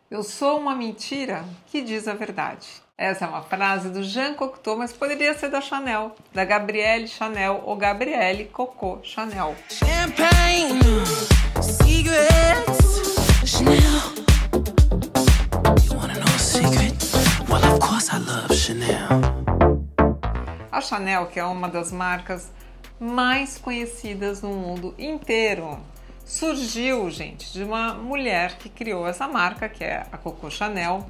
Eu sou uma mentira que diz a verdade. Essa é uma frase do Jean Cocteau, mas poderia ser da Chanel, da Gabrielle Chanel ou Gabrielle Coco Chanel. Champagne, cigarettes, Chanel. You wanna know a secret? Well, of course I love Chanel. A Chanel, que é uma das marcas mais conhecidas no mundo inteiro, surgiu, gente, de uma mulher que criou essa marca, que é a Coco Chanel,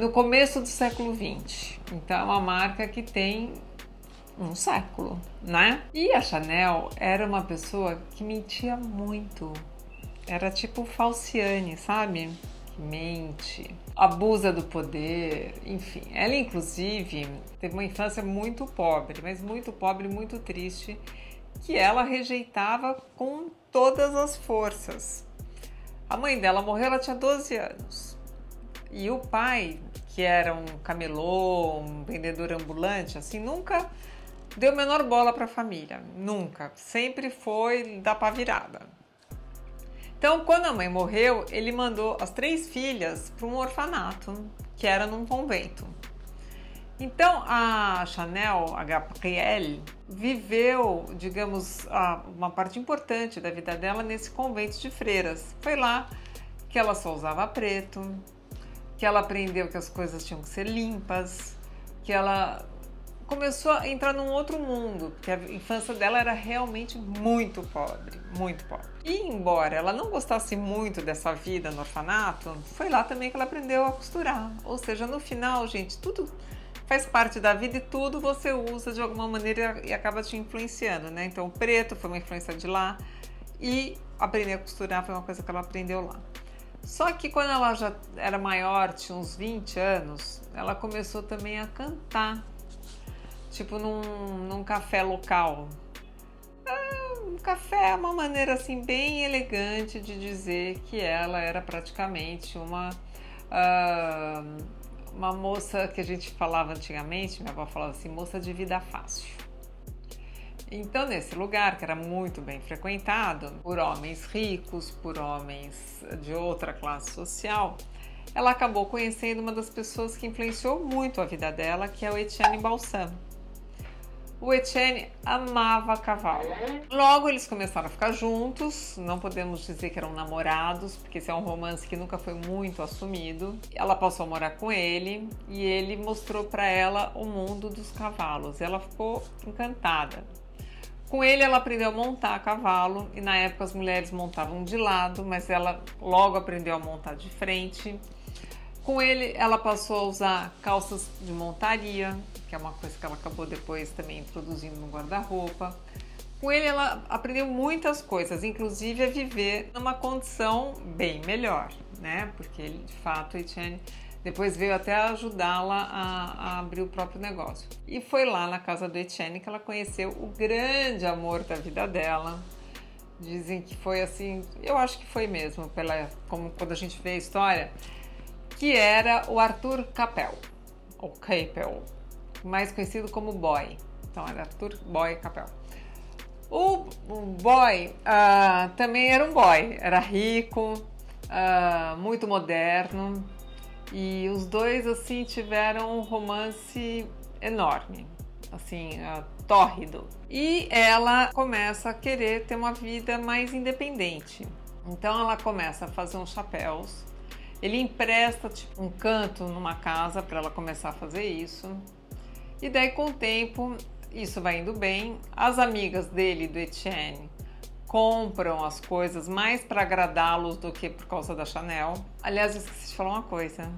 no começo do século XX. Então é uma marca que tem um século, né? E a Chanel era uma pessoa que mentia muito. Era tipo Falciane, sabe? Que mente, abusa do poder, enfim. Ela, inclusive, teve uma infância muito pobre, mas muito pobre, muito triste, que ela rejeitava com todas as forças. A mãe dela morreu, ela tinha 12 anos. E o pai, que era um camelô, um vendedor ambulante, assim, nunca deu a menor bola para a família. Nunca. Sempre foi dar pá virada. Então, quando a mãe morreu, ele mandou as 3 filhas para um orfanato, que era num convento. Então, a Chanel, a Gabrielle, viveu, digamos, uma parte importante da vida dela nesse convento de freiras. Foi lá que ela só usava preto, que ela aprendeu que as coisas tinham que ser limpas, que ela começou a entrar num outro mundo, porque a infância dela era realmente muito pobre, muito pobre. E embora ela não gostasse muito dessa vida no orfanato, foi lá também que ela aprendeu a costurar. Ou seja, no final, gente, tudo faz parte da vida e tudo você usa de alguma maneira e acaba te influenciando, né? Então o preto foi uma influência de lá e aprender a costurar foi uma coisa que ela aprendeu lá. Só que quando ela já era maior, tinha uns 20 anos, ela começou também a cantar, tipo num café local. Um café é uma maneira assim bem elegante de dizer que ela era praticamente uma moça que a gente falava antigamente, minha avó falava assim, moça de vida fácil. Então, nesse lugar, que era muito bem frequentado por homens ricos, por homens de outra classe social, ela acabou conhecendo uma das pessoas que influenciou muito a vida dela, que é o Etienne Balsan. O Etienne amava cavalo. Logo eles começaram a ficar juntos, não podemos dizer que eram namorados, porque esse é um romance que nunca foi muito assumido. Ela passou a morar com ele e ele mostrou para ela o mundo dos cavalos. Ela ficou encantada. Com ele ela aprendeu a montar a cavalo e na época as mulheres montavam de lado, mas ela logo aprendeu a montar de frente. Com ele, ela passou a usar calças de montaria, que é uma coisa que ela acabou depois também introduzindo no guarda-roupa. Com ele, ela aprendeu muitas coisas, inclusive a viver numa condição bem melhor, né? Porque ele, de fato, o Etienne depois veio até ajudá-la a abrir o próprio negócio. E foi lá na casa do Etienne que ela conheceu o grande amor da vida dela. Dizem que foi assim, eu acho que foi mesmo, como quando a gente vê a história, que era o Arthur Capel, ou Capel, mais conhecido como Boy. Então era Arthur Boy Capel. O Boy também era um boy, era rico, muito moderno, e os dois assim tiveram um romance enorme, assim, tórrido. E ela começa a querer ter uma vida mais independente. Então ela começa a fazer uns chapéus. Ele empresta tipo, um canto numa casa para ela começar a fazer isso. E daí, com o tempo, isso vai indo bem. As amigas dele, do Etienne, compram as coisas mais para agradá-los do que por causa da Chanel. Aliás, eu esqueci de falar uma coisa.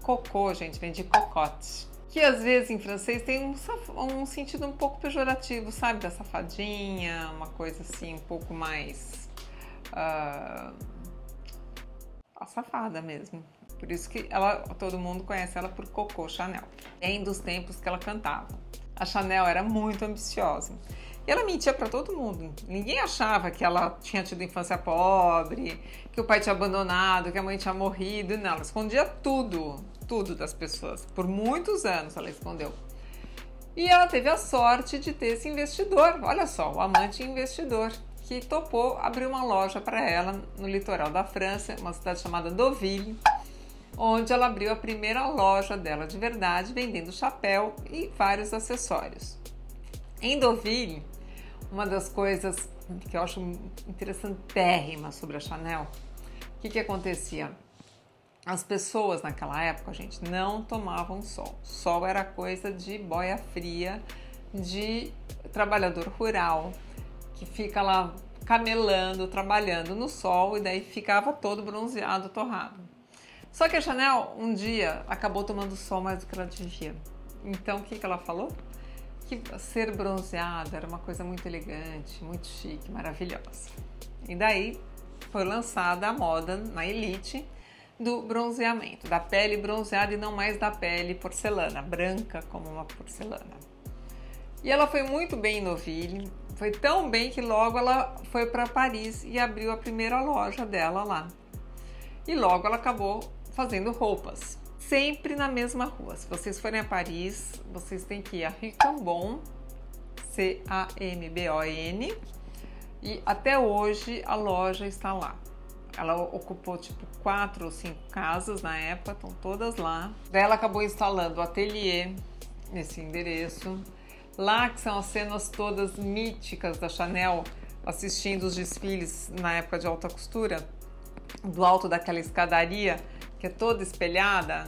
Cocô, gente, vem de cocotte. Que às vezes em francês tem um sentido um pouco pejorativo, sabe? Da safadinha, uma coisa assim um pouco mais... a safada mesmo. Por isso que todo mundo conhece ela por Coco Chanel. Vem dos tempos que ela cantava. A Chanel era muito ambiciosa. E ela mentia para todo mundo. Ninguém achava que ela tinha tido infância pobre, que o pai tinha abandonado, que a mãe tinha morrido. Não, ela escondia tudo das pessoas. Por muitos anos ela escondeu. E ela teve a sorte de ter esse investidor. Olha só, o amante investidor, que topou abrir uma loja para ela no litoral da França, uma cidade chamada Deauville, onde ela abriu a primeira loja dela de verdade, vendendo chapéu e vários acessórios. Em Deauville, uma das coisas que eu acho interessantérrima sobre a Chanel, o que acontecia? As pessoas naquela época, gente, não tomavam sol. Sol era coisa de boia fria, de trabalhador rural, que fica lá camelando, trabalhando no sol e daí ficava todo bronzeado, torrado. Só que a Chanel, um dia, acabou tomando sol mais do que ela devia. Então, o que ela falou? Que ser bronzeada era uma coisa muito elegante, muito chique, maravilhosa. E daí foi lançada a moda na elite do bronzeamento, da pele bronzeada e não mais da pele porcelana, branca como uma porcelana. E ela foi muito bem em Deauville, foi tão bem que logo ela foi para Paris e abriu a primeira loja dela lá. E logo ela acabou fazendo roupas, sempre na mesma rua. Se vocês forem a Paris, vocês têm que ir a Rue Cambon, C-A-M-B-O-N, e até hoje a loja está lá. Ela ocupou tipo 4 ou 5 casas na época, estão todas lá. Daí ela acabou instalando o ateliê nesse endereço. Lá que são as cenas todas míticas da Chanel, assistindo os desfiles na época de alta costura, do alto daquela escadaria que é toda espelhada,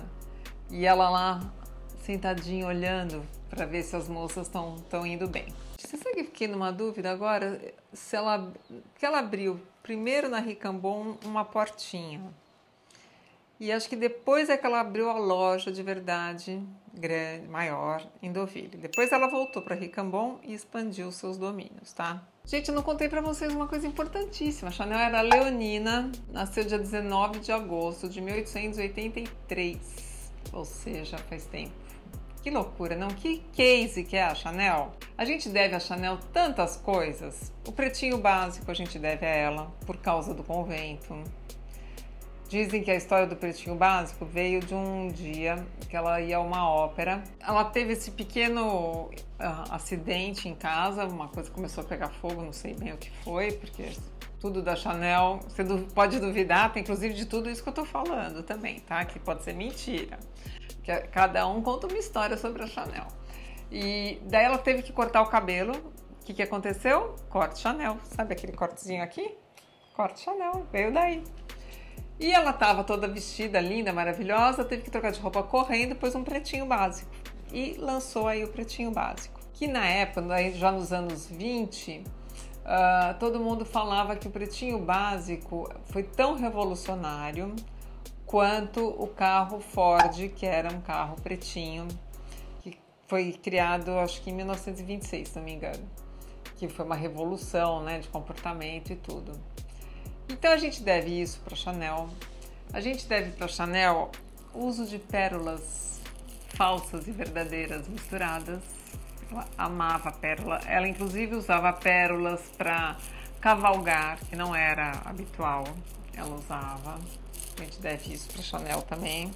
e ela lá sentadinha olhando para ver se as moças estão indo bem. Você sabe que eu fiquei numa dúvida agora? Que ela abriu primeiro na Rue Cambon uma portinha. E acho que depois é que ela abriu a loja de verdade, grande, maior, em Deauville. Depois ela voltou para Rue Cambon e expandiu seus domínios, tá? Gente, eu não contei para vocês uma coisa importantíssima. A Chanel era leonina, nasceu dia 19 de agosto de 1883. Ou seja, faz tempo. Que loucura, não? Que case que é a Chanel? A gente deve a Chanel tantas coisas. O pretinho básico a gente deve a ela, por causa do convento. Dizem que a história do pretinho básico veio de um dia que ela ia a uma ópera. Ela teve esse pequeno acidente em casa, uma coisa começou a pegar fogo, não sei bem o que foi, porque tudo da Chanel, você pode duvidar, tem inclusive de tudo isso que eu tô falando também, tá? Que pode ser mentira. Que cada um conta uma história sobre a Chanel. E daí ela teve que cortar o cabelo. O que aconteceu? Corte Chanel. Sabe aquele cortezinho aqui? Corte Chanel, veio daí. E ela estava toda vestida, linda, maravilhosa, teve que trocar de roupa correndo, pôs um pretinho básico. E lançou aí o pretinho básico. Que na época, já nos anos 20, todo mundo falava que o pretinho básico foi tão revolucionário quanto o carro Ford, que era um carro pretinho, que foi criado, acho que em 1926, se não me engano, que foi uma revolução, né, de comportamento e tudo. Então a gente deve isso para Chanel. A gente deve para Chanel o uso de pérolas falsas e verdadeiras misturadas. Ela amava pérola. Ela inclusive usava pérolas para cavalgar, que não era habitual. Ela usava. A gente deve isso para Chanel também.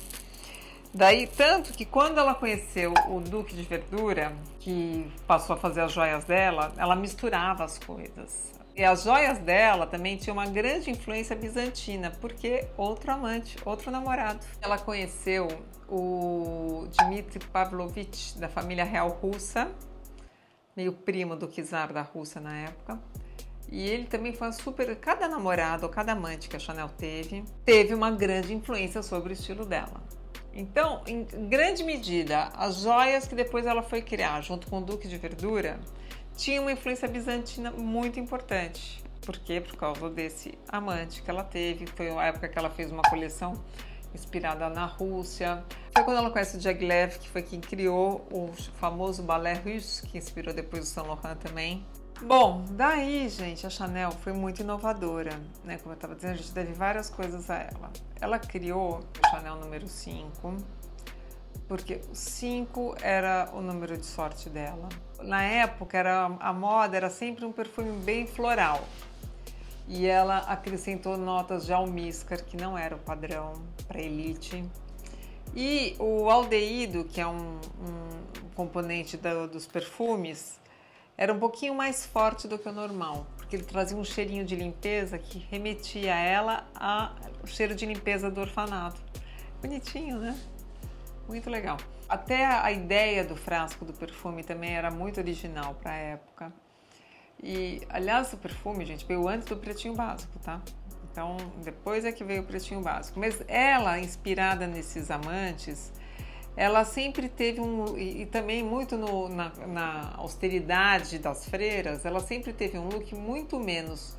Daí, tanto que quando ela conheceu o Duque de Verdura, que passou a fazer as joias dela, ela misturava as coisas. E as joias dela também tinham uma grande influência bizantina, porque outro amante, outro namorado. Ela conheceu o Dmitry Pavlovich, da família real russa, meio primo do czar da Rússia na época. E ele também foi cada namorado ou cada amante que a Chanel teve uma grande influência sobre o estilo dela. Então, em grande medida, as joias que depois ela foi criar junto com o Duque de Verdura tinham uma influência bizantina muito importante. Por quê? Por causa desse amante que ela teve. Foi a época que ela fez uma coleção inspirada na Rússia. Foi quando ela conhece o Diaghilev, que foi quem criou o famoso ballet russe, que inspirou depois o Saint Laurent também. Bom, daí, gente, a Chanel foi muito inovadora, né? Como eu estava dizendo, a gente deve várias coisas a ela. Ela criou o Chanel número 5, porque o 5 era o número de sorte dela. Na época, a moda era sempre um perfume bem floral. E ela acrescentou notas de almíscar, que não era o padrão para elite. E o aldeído, que é um componente dos perfumes, era um pouquinho mais forte do que o normal, porque ele trazia um cheirinho de limpeza que remetia ela ao cheiro de limpeza do orfanato. Bonitinho, né? Muito legal. Até a ideia do frasco do perfume também era muito original para a época. E, aliás, o perfume, gente, veio antes do Pretinho Básico, tá? Então, depois é que veio o Pretinho Básico. Mas ela, inspirada nesses amantes, ela sempre teve e também muito na austeridade das freiras, ela sempre teve um look muito menos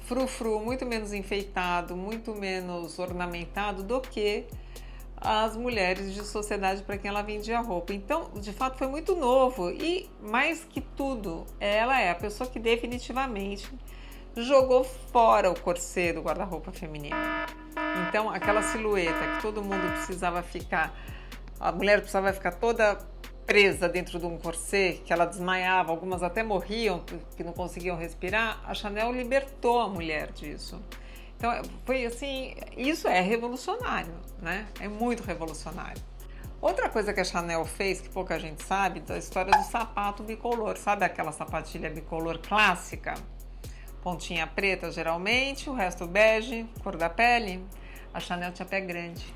frufru, muito menos enfeitado, muito menos ornamentado do que as mulheres de sociedade para quem ela vendia roupa. Então, de fato, foi muito novo e, mais que tudo, ela é a pessoa que definitivamente jogou fora o corset do guarda-roupa feminino. Então, aquela silhueta que todo mundo precisava ficar, a mulher precisava ficar toda presa dentro de um corset, que ela desmaiava, algumas até morriam porque não conseguiam respirar, a Chanel libertou a mulher disso. Então, foi assim, isso é revolucionário, né? É muito revolucionário. Outra coisa que a Chanel fez, que pouca gente sabe, da história do sapato bicolor. Sabe aquela sapatilha bicolor clássica? Pontinha preta, geralmente, o resto bege, cor da pele. A Chanel tinha pé grande.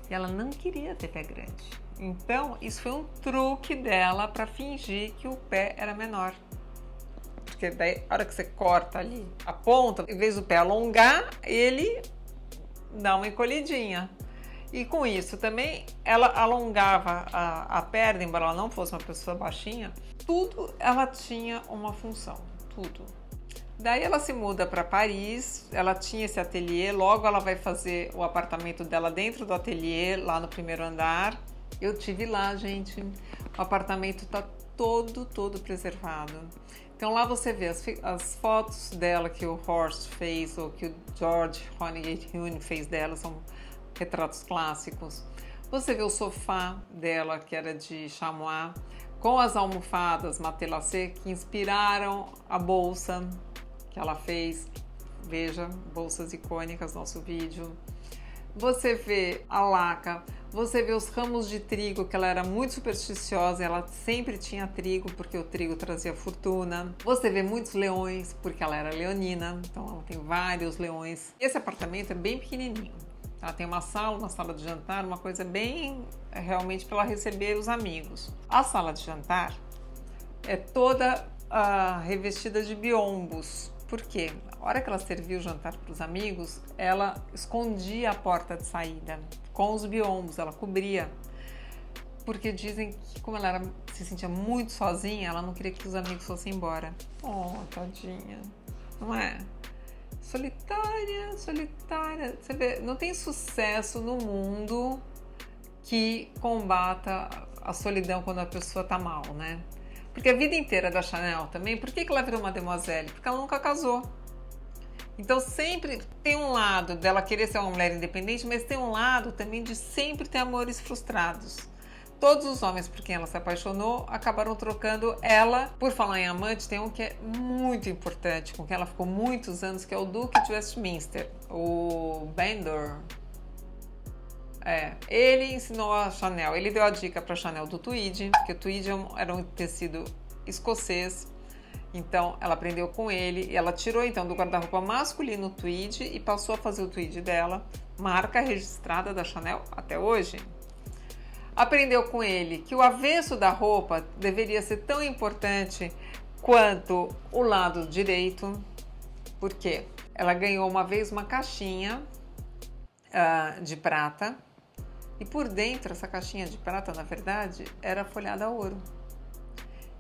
E ela não queria ter pé grande. Então, isso foi um truque dela para fingir que o pé era menor. Porque daí, a hora que você corta ali a ponta, em vez do pé alongar, ele dá uma encolhidinha. E com isso também, ela alongava a perna, embora ela não fosse uma pessoa baixinha, tudo ela tinha uma função, tudo. Daí ela se muda para Paris, ela tinha esse ateliê, logo ela vai fazer o apartamento dela dentro do ateliê, lá no primeiro andar. Eu tive lá, gente, o apartamento tá todo preservado. Então lá você vê as fotos dela que o Horst fez, ou que o George Honegate fez dela, são retratos clássicos. Você vê o sofá dela, que era de chamois, com as almofadas matelassé, que inspiraram a bolsa que ela fez. Veja, bolsas icônicas, nosso vídeo. Você vê a laca, você vê os ramos de trigo, que ela era muito supersticiosa, ela sempre tinha trigo, porque o trigo trazia fortuna. Você vê muitos leões, porque ela era leonina, então ela tem vários leões. Esse apartamento é bem pequenininho. Ela tem uma sala de jantar, uma coisa bem realmente para ela receber os amigos. A sala de jantar é toda revestida de biombos. Por quê? A hora que ela servia o jantar para os amigos, ela escondia a porta de saída com os biombos, ela cobria. Porque dizem que, como ela se sentia muito sozinha, ela não queria que os amigos fossem embora. Oh, tadinha. Não é? Solitária. Você vê, não tem sucesso no mundo que combata a solidão quando a pessoa tá mal, né? Porque a vida inteira da Chanel também, por que ela virou mademoiselle? Porque ela nunca casou. Então sempre tem um lado dela querer ser uma mulher independente, mas tem um lado também de sempre ter amores frustrados. Todos os homens por quem ela se apaixonou acabaram trocando ela. Por falar em amante, tem um que é muito importante, com quem ela ficou muitos anos, que é o Duque de Westminster, o Bandor. Ele ensinou a Chanel, ele deu a dica para a Chanel do tweed, porque o tweed era um tecido escocês, então ela aprendeu com ele, e ela tirou então do guarda-roupa masculino o tweed e passou a fazer o tweed dela, marca registrada da Chanel até hoje. Aprendeu com ele que o avesso da roupa deveria ser tão importante quanto o lado direito, porque ela ganhou uma vez uma caixinha de prata, e por dentro essa caixinha de prata, na verdade, era folhada a ouro.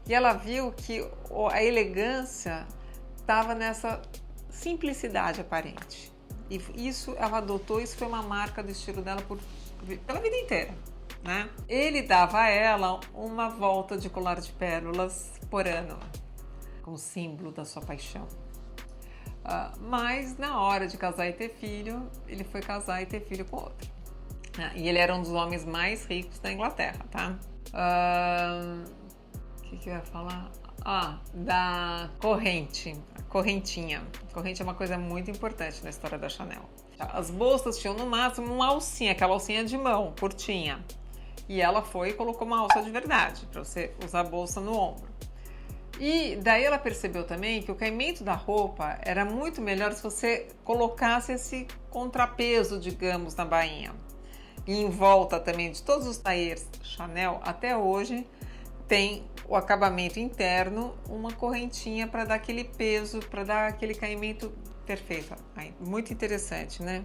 E ela viu que a elegância estava nessa simplicidade aparente. E isso ela adotou, isso foi uma marca do estilo dela pela vida inteira, né? Ele dava a ela uma volta de colar de pérolas por ano, como símbolo da sua paixão. Mas na hora de casar e ter filho, ele foi casar e ter filho com outra. E ele era um dos homens mais ricos da Inglaterra, tá? O que eu ia falar? Da corrente. Correntinha. Corrente é uma coisa muito importante na história da Chanel. As bolsas tinham no máximo uma alcinha, aquela alcinha de mão, curtinha. E ela foi e colocou uma alça de verdade, para você usar a bolsa no ombro. E daí ela percebeu também que o caimento da roupa era muito melhor se você colocasse esse contrapeso, digamos, na bainha. E em volta também de todos os tailleurs Chanel, até hoje, tem o acabamento interno, uma correntinha para dar aquele peso, para dar aquele caimento perfeito. Muito interessante, né?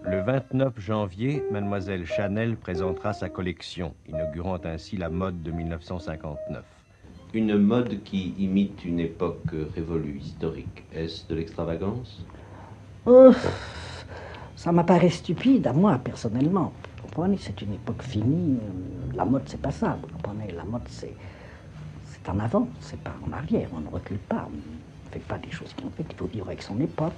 Le 29 janvier, Mademoiselle Chanel présentera sa collection, inaugurant ainsi la mode de 1959. Une mode qui imite une époque révolue, historique. Est-ce de l'extravagance? Ça m'apparaît stupide à moi, personnellement. Vous comprenez, c'est une époque finie. La mode, c'est pas ça. Vous comprenez, la mode, c'est en avant, c'est pas en arrière. On ne recule pas. On ne fait pas des choses qu'on fait. Il faut vivre avec son époque.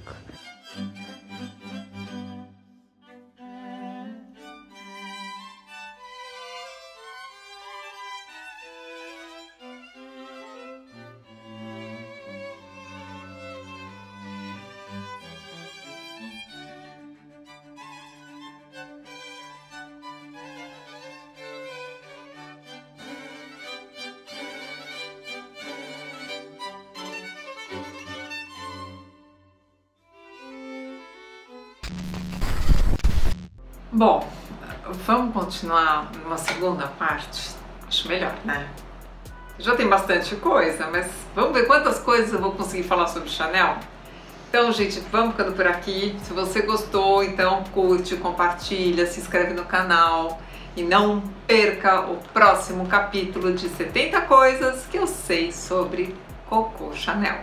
Bom, vamos continuar numa segunda parte? Acho melhor, né? Já tem bastante coisa, mas vamos ver quantas coisas eu vou conseguir falar sobre Chanel? Então, gente, vamos ficando por aqui. Se você gostou, então curte, compartilha, se inscreve no canal e não perca o próximo capítulo de 70 coisas que eu sei sobre Coco Chanel.